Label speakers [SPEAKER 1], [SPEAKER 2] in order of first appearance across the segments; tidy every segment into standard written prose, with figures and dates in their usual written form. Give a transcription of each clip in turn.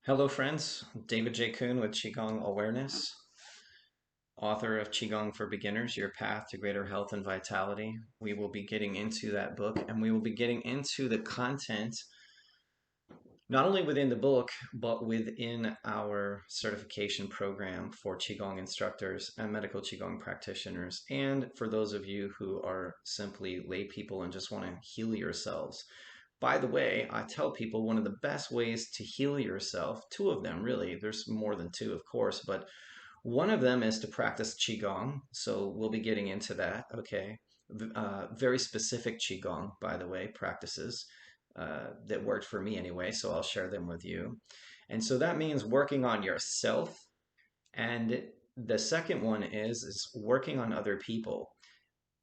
[SPEAKER 1] Hello friends, David J Coon with Qigong Awareness, author of Qigong for Beginners, Your Path to Greater Health and Vitality. We will be getting into that book and we will be getting into the content not only within the book, but within our certification program for Qigong instructors and medical Qigong practitioners. And for those of you who are simply lay people and just want to heal yourselves. By the way, I tell people one of the best ways to heal yourself, two of them really, there's more than two, of course, but one of them is to practice Qigong. So we'll be getting into that, okay? Very specific Qigong, by the way, practices that worked for me anyway, so I'll share them with you. And so that means working on yourself. And the second one is working on other people.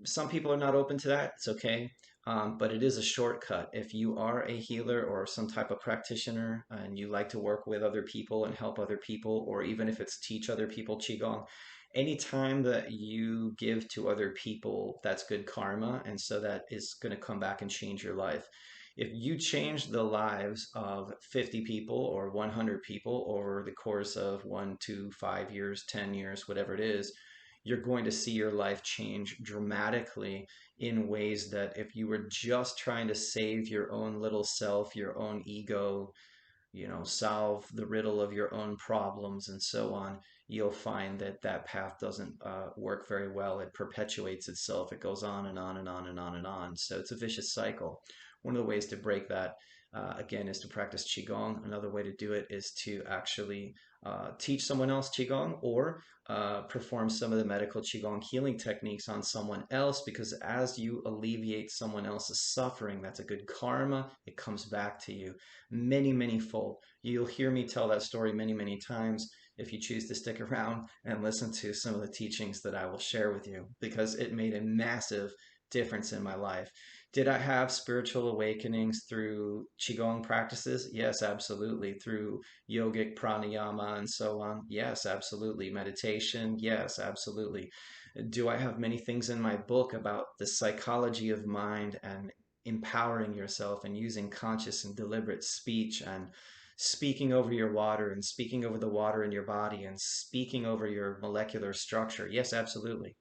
[SPEAKER 1] Some people are not open to that. It's okay. But it is a shortcut. If you are a healer or some type of practitioner and you like to work with other people and help other people, or even if it's teach other people Qigong, anytime that you give to other people, that's good karma. And so that is going to come back and change your life. If you change the lives of 50 people or 100 people over the course of 1, 2, 5 years, 10 years, whatever it is, you're going to see your life change dramatically in ways that if you were just trying to save your own little self, your own ego, solve the riddle of your own problems and so on, you'll find that that path doesn't work very well. It perpetuates itself. It goes on and on and on and on and on. So it's a vicious cycle. One of the ways to break that, again, is to practice Qigong. Another way to do it is to actually teach someone else Qigong or perform some of the medical Qigong healing techniques on someone else, because as you alleviate someone else's suffering, that's a good karma. It comes back to you many fold. You'll hear me tell that story many times if you choose to stick around and listen to some of the teachings that I will share with you, because it made a massive difference in my life. Did I have spiritual awakenings through Qigong practices? Yes, absolutely. Through yogic pranayama and so on? Yes, absolutely. Meditation? Yes, absolutely. Do I have many things in my book about the psychology of mind and empowering yourself and using conscious and deliberate speech and speaking over your water and speaking over the water in your body and speaking over your molecular structure? Yes, absolutely.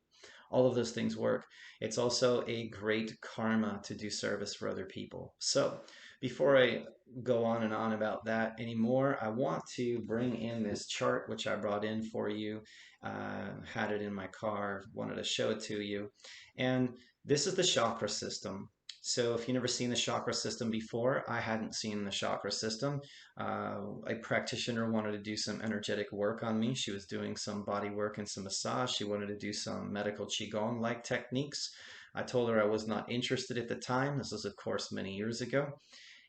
[SPEAKER 1] All of those things work. It's also a great karma to do service for other people. So, before I go on and on about that anymore, I want to bring in this chart which I brought in for you. Had it in my car, wanted to show it to you. And this is the chakra system. So if you've never seen the chakra system before, I hadn't seen the chakra system. A practitioner wanted to do some energetic work on me. She was doing some body work and some massage. She wanted to do some medical Qigong-like techniques. I told her I was not interested at the time. This was, of course, many years ago.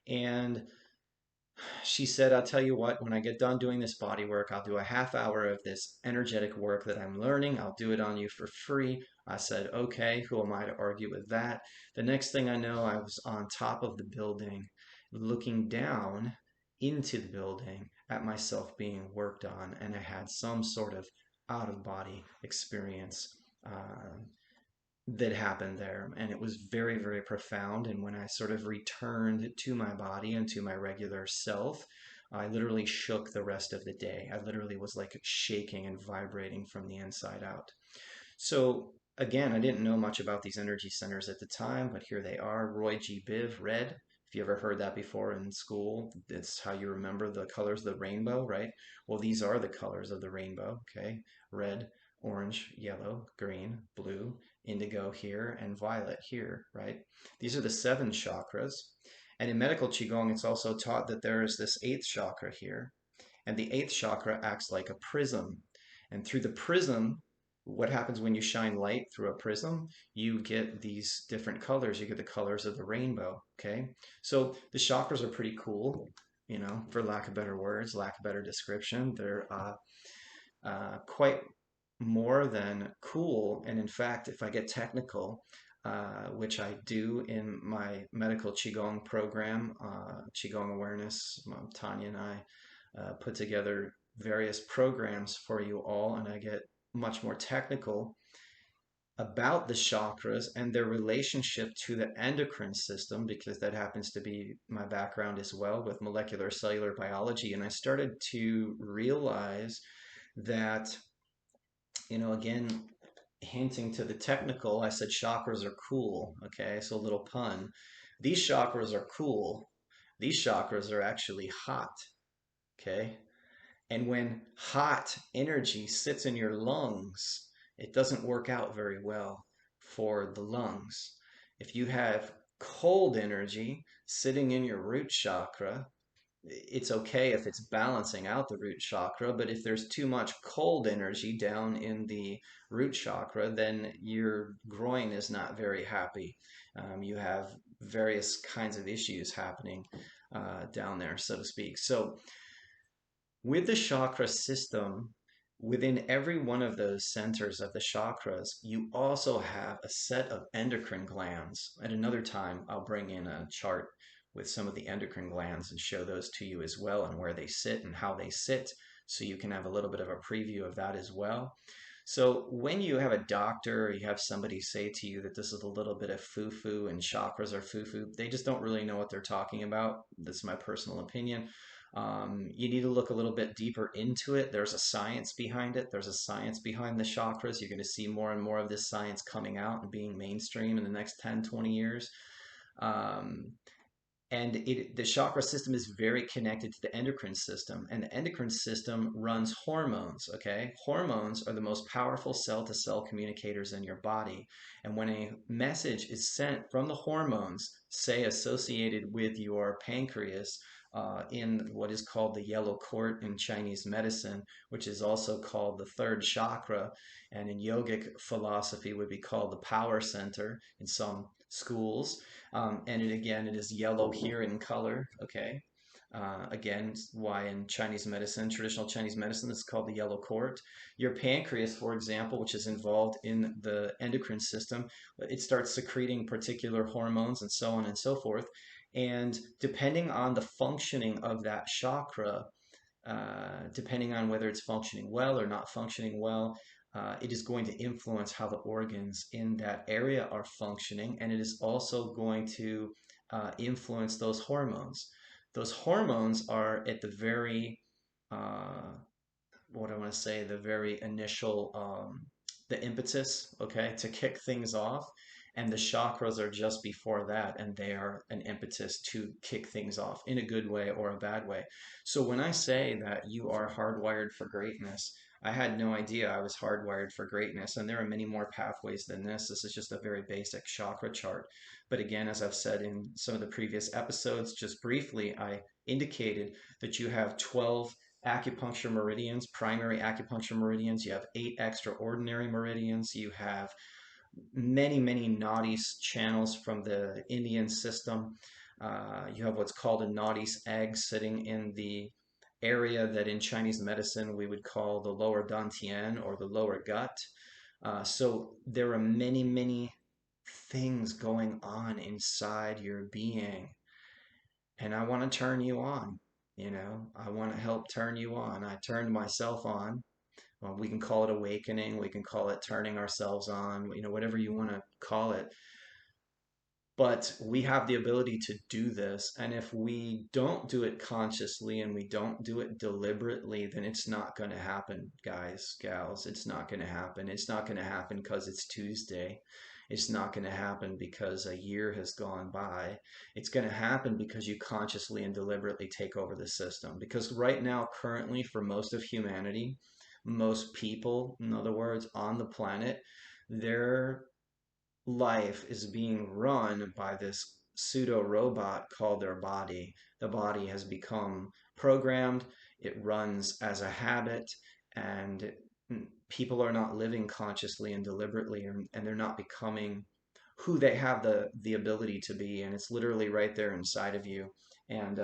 [SPEAKER 1] And she said, I'll tell you what, when I get done doing this body work, I'll do a half hour of this energetic work that I'm learning. I'll do it on you for free. I said, okay, who am I to argue with that? The next thing I know, I was on top of the building, looking down into the building at myself being worked on, and I had some sort of out of body experience. That happened there, and it was very profound. And when I sort of returned to my body and to my regular self, I literally shook the rest of the day. I literally was like shaking and vibrating from the inside out. So again, I didn't know much about these energy centers at the time, but here they are. Roy G. Biv, red. If you ever heard that before in school, it's how you remember the colors of the rainbow, right? Well, these are the colors of the rainbow, okay? Red, orange, yellow, green, blue, indigo here, and violet here, right? These are the 7 chakras. And in medical Qigong, it's also taught that there is this 8th chakra here. And the 8th chakra acts like a prism. And through the prism, what happens when you shine light through a prism? You get these different colors. You get the colors of the rainbow, okay? So the chakras are pretty cool, for lack of better words, lack of better description. They're quite more than cool. And in fact, if I get technical, which I do in my medical Qigong program, Qigong Awareness, Tanya and I put together various programs for you all, and I get much more technical. about the chakras and their relationship to the endocrine system, because that happens to be my background as well with molecular cellular biology. And I started to realize that, again, hinting to the technical, I said chakras are cool. Okay, so a little pun. These chakras are cool. These chakras are actually hot. Okay. And when hot energy sits in your lungs, it doesn't work out very well for the lungs. If you have cold energy sitting in your root chakra, it's okay if it's balancing out the root chakra, but if there's too much cold energy down in the root chakra, then your groin is not very happy. You have various kinds of issues happening down there, so to speak. So, with the chakra system, within every one of those centers of the chakras, you also have a set of endocrine glands. At another time, I'll bring in a chart with some of the endocrine glands and show those to you as well, and where they sit and how they sit, so you can have a little bit of a preview of that as well. So when you have a doctor or you have somebody say to you that this is a little bit of foo-foo and chakras are foo-foo, they just don't really know what they're talking about. That's my personal opinion. You need to look a little bit deeper into it. There's a science behind it. There's a science behind the chakras. You're going to see more and more of this science coming out and being mainstream in the next 10, 20 years. Um, and the chakra system is very connected to the endocrine system, and the endocrine system runs hormones. Okay, hormones are the most powerful cell-to-cell communicators in your body, and when a message is sent from the hormones, say associated with your pancreas, in what is called the yellow court in Chinese medicine, which is also called the third chakra, and in yogic philosophy would be called the power center in some schools. And it is yellow here in color. Okay. Again, why in Chinese medicine, traditional Chinese medicine, it's called the yellow court. Your pancreas, for example, which is involved in the endocrine system, it starts secreting particular hormones and so on and so forth. And depending on the functioning of that chakra, depending on whether it's functioning well or not functioning well, it is going to influence how the organs in that area are functioning, and it is also going to influence those hormones. Those hormones are at the very, uh, what I want to say, the very initial, the impetus, okay, to kick things off. And the chakras are just before that, and they are an impetus to kick things off in a good way or a bad way. So when I say that you are hardwired for greatness, I had no idea I was hardwired for greatness, and there are many more pathways than this. This is just a very basic chakra chart. But again, as I've said in some of the previous episodes, just briefly, I indicated that you have 12 acupuncture meridians, primary acupuncture meridians. You have 8 extraordinary meridians. You have many, many nadis channels from the Indian system. You have what's called a nadis egg sitting in the area that in Chinese medicine we would call the lower dantian or the lower gut. So there are many, many things going on inside your being. And I want to turn you on. I want to help turn you on. I turned myself on. Well, we can call it awakening, we can call it turning ourselves on, whatever you want to call it. But we have the ability to do this. And if we don't do it consciously and we don't do it deliberately, then it's not going to happen, guys, gals. It's not going to happen. It's not going to happen because it's Tuesday. It's not going to happen because a year has gone by. It's going to happen because you consciously and deliberately take over the system. Because right now, currently, for most of humanity, most people, in other words, on the planet, their life is being run by this pseudo robot called their body. The body has become programmed, it runs as a habit, and people are not living consciously and deliberately, and they're not becoming who they have the ability to be, and it's literally right there inside of you. And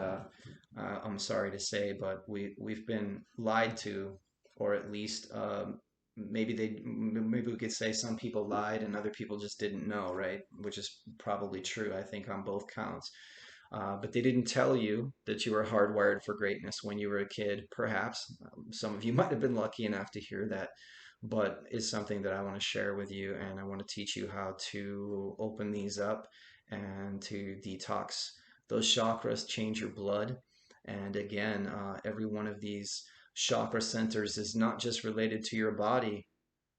[SPEAKER 1] I'm sorry to say, but we've been lied to, or at least maybe we could say some people lied and other people just didn't know, right? Which is probably true, I think, on both counts. But they didn't tell you that you were hardwired for greatness when you were a kid. Perhaps some of you might have been lucky enough to hear that. but is something that I want to share with you, and I want to teach you how to open these up and to detox those chakras, change your blood. And again, every one of these chakra centers is not just related to your body,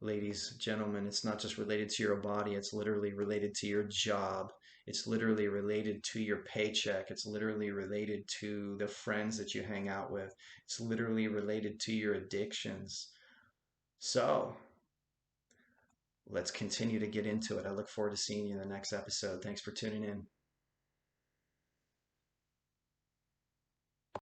[SPEAKER 1] ladies, gentlemen. It's not just related to your body, it's literally related to your job. It's literally related to your paycheck. It's literally related to the friends that you hang out with. It's literally related to your addictions. So, let's continue to get into it. I look forward to seeing you in the next episode. Thanks for tuning in.